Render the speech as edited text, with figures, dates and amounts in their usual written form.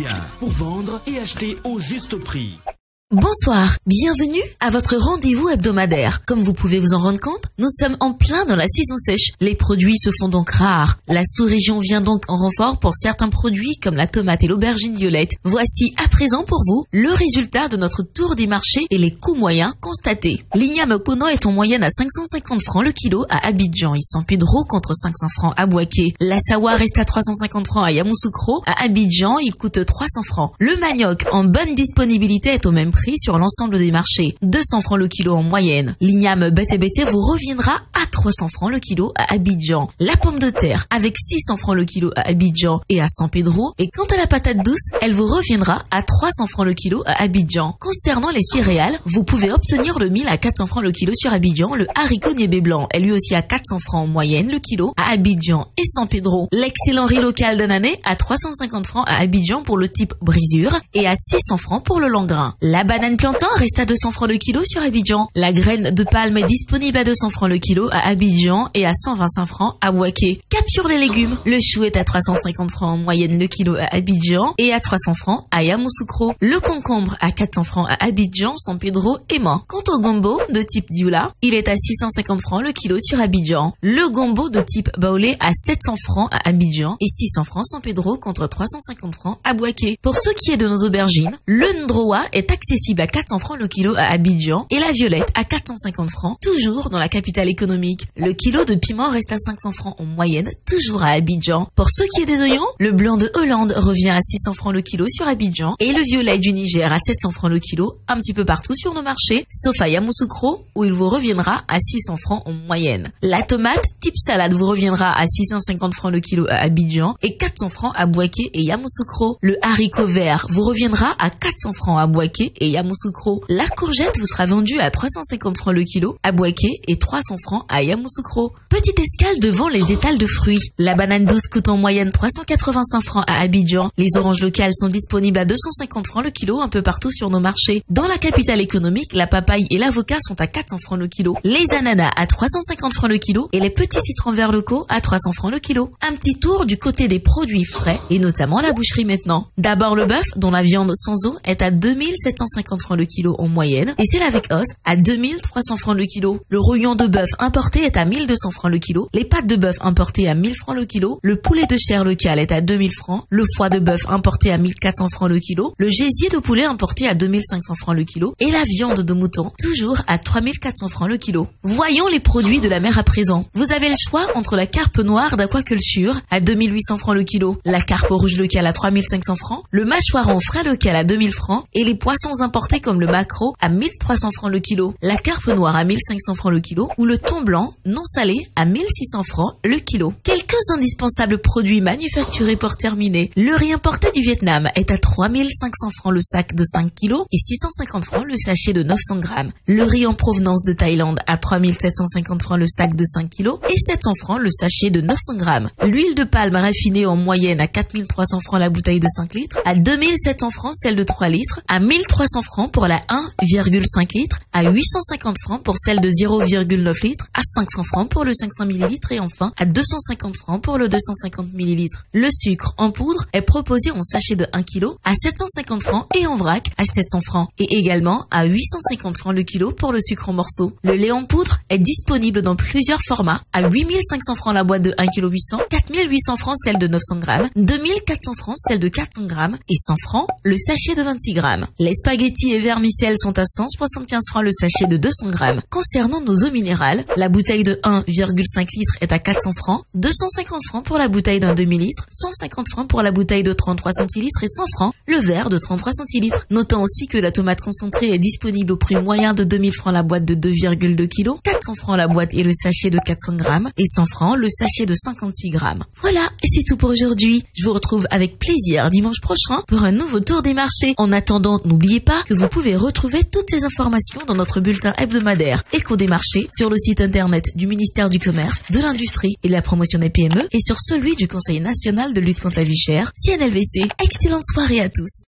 bien pour vendre et acheter au juste prix. Bonsoir, bienvenue à votre rendez-vous hebdomadaire. Comme vous pouvez vous en rendre compte, nous sommes en plein dans la saison sèche. Les produits se font donc rares. La sous-région vient donc en renfort pour certains produits comme la tomate et l'aubergine violette. Voici à présent pour vous le résultat de notre tour des marchés et les coûts moyens constatés. L'igname Kono est en moyenne à 550 francs le kilo à Abidjan et San Pedro contre 500 francs à Bouaké. La sawa reste à 350 francs à Yamoussoukro. À Abidjan, il coûte 300 francs. Le manioc en bonne disponibilité est au même prix sur l'ensemble des marchés, 200 francs le kilo en moyenne. L'igname bété vous reviendra à 300 francs le kilo à Abidjan. La pomme de terre avec 600 francs le kilo à Abidjan et à San Pedro. Et quant à la patate douce, elle vous reviendra à 300 francs le kilo à Abidjan. Concernant les céréales, vous pouvez obtenir le mil à 400 francs le kilo sur Abidjan. Le haricot niébé blanc est lui aussi à 400 francs en moyenne le kilo à Abidjan et San Pedro. L'excellent riz local d'Anané à 350 francs à Abidjan pour le type brisure et à 600 francs pour le langrin. La banane plantain reste à 200 francs le kilo sur Abidjan. La graine de palme est disponible à 200 francs le kilo à Abidjan et à 125 francs à Bouaké. Cap sur les légumes, le chou est à 350 francs en moyenne le kilo à Abidjan et à 300 francs à Yamoussoukro. Le concombre à 400 francs à Abidjan, San Pedro et Mans. Quant au gombo de type dioula, il est à 650 francs le kilo sur Abidjan. Le gombo de type baoulé à 700 francs à Abidjan et 600 francs San Pedro contre 350 francs à Bouaké. Pour ce qui est de nos aubergines, le ndroa est accessible à 400 francs le kilo à Abidjan et la violette à 450 francs, toujours dans la capitale économique. Le kilo de piment reste à 500 francs en moyenne, toujours à Abidjan. Pour ce qui est des oignons, le blanc de Hollande revient à 600 francs le kilo sur Abidjan et le violet du Niger à 700 francs le kilo, un petit peu partout sur nos marchés, sauf à Yamoussoukro où il vous reviendra à 600 francs en moyenne. La tomate type salade vous reviendra à 650 francs le kilo à Abidjan et 400 francs à Bouaké et Yamoussoukro. Le haricot vert vous reviendra à 400 francs à Bouaké et Yamoussoukro. La courgette vous sera vendue à 350 francs le kilo à Bouaké et 300 francs à Yamoussoukro. Petite escale devant les étals de fruits. La banane douce coûte en moyenne 385 francs à Abidjan. Les oranges locales sont disponibles à 250 francs le kilo un peu partout sur nos marchés. Dans la capitale économique, la papaye et l'avocat sont à 400 francs le kilo. Les ananas à 350 francs le kilo et les petits citrons verts locaux à 300 francs le kilo. Un petit tour du côté des produits frais et notamment la boucherie maintenant. D'abord le bœuf dont la viande sans os est à 2750 francs le kilo en moyenne et celle avec os à 2300 francs le kilo. Le rouillon de bœuf importé est à 1200 francs le kilo. Les pâtes de bœuf importées à 1000 francs le kilo. Le poulet de chair local est à 2000 francs. Le foie de bœuf importé à 1400 francs le kilo. Le gésier de poulet importé à 2500 francs le kilo. Et la viande de mouton toujours à 3400 francs le kilo. Voyons les produits de la mer à présent. Vous avez le choix entre la carpe noire d'aquaculture à 2800 francs le kilo. La carpe rouge locale à 3500 francs. Le mâchoiron frais local à 2000 francs. Et les poissons importés comme le maquereau à 1300 francs le kilo. La carpe noire à 1500 francs le kilo. Ou le thon blanc non salé à 1600 francs le kilo. Quelques indispensables produits manufacturés pour terminer. Le riz importé du Vietnam est à 3500 francs le sac de 5 kilos et 650 francs le sachet de 900 grammes. Le riz en provenance de Thaïlande à 3750 francs le sac de 5 kilos et 700 francs le sachet de 900 grammes. L'huile de palme raffinée en moyenne à 4300 francs la bouteille de 5 litres, à 2700 francs celle de 3 litres, à 1300 francs pour la 1,5 litres, à 850 francs pour celle de 0,9 litres, à 500 francs pour le 500 ml et enfin à 250 francs pour le 250 ml. Le sucre en poudre est proposé en sachet de 1 kg à 750 francs et en vrac à 700 francs et également à 850 francs le kilo pour le sucre en morceaux. Le lait en poudre est disponible dans plusieurs formats à 8500 francs la boîte de 1 kg 800, 4800 francs celle de 900 grammes, 2400 francs celle de 400 grammes et 100 francs le sachet de 26 grammes. Les spaghettis et vermicelles sont à 175 francs le sachet de 200 grammes. Concernant nos eaux minérales, la bouteille de 1,5 litres est à 400 francs, 250 francs pour la bouteille d'un demi-litre, 150 francs pour la bouteille de 33 centilitres et 100 francs le verre de 33 centilitres. Notons aussi que la tomate concentrée est disponible au prix moyen de 2000 francs la boîte de 2,2 kg, 400 francs la boîte et le sachet de 400 grammes et 100 francs le sachet de 56 grammes. Voilà, et c'est tout pour aujourd'hui. Je vous retrouve avec plaisir dimanche prochain pour un nouveau tour des marchés. En attendant, n'oubliez pas que vous pouvez retrouver toutes ces informations dans notre bulletin hebdomadaire Écho des marchés sur le site internet du ministère du Commerce, de l'Industrie et de la Promotion des PME et sur celui du Conseil national de lutte contre la vie chère, CNLVC. Excellente soirée à tous.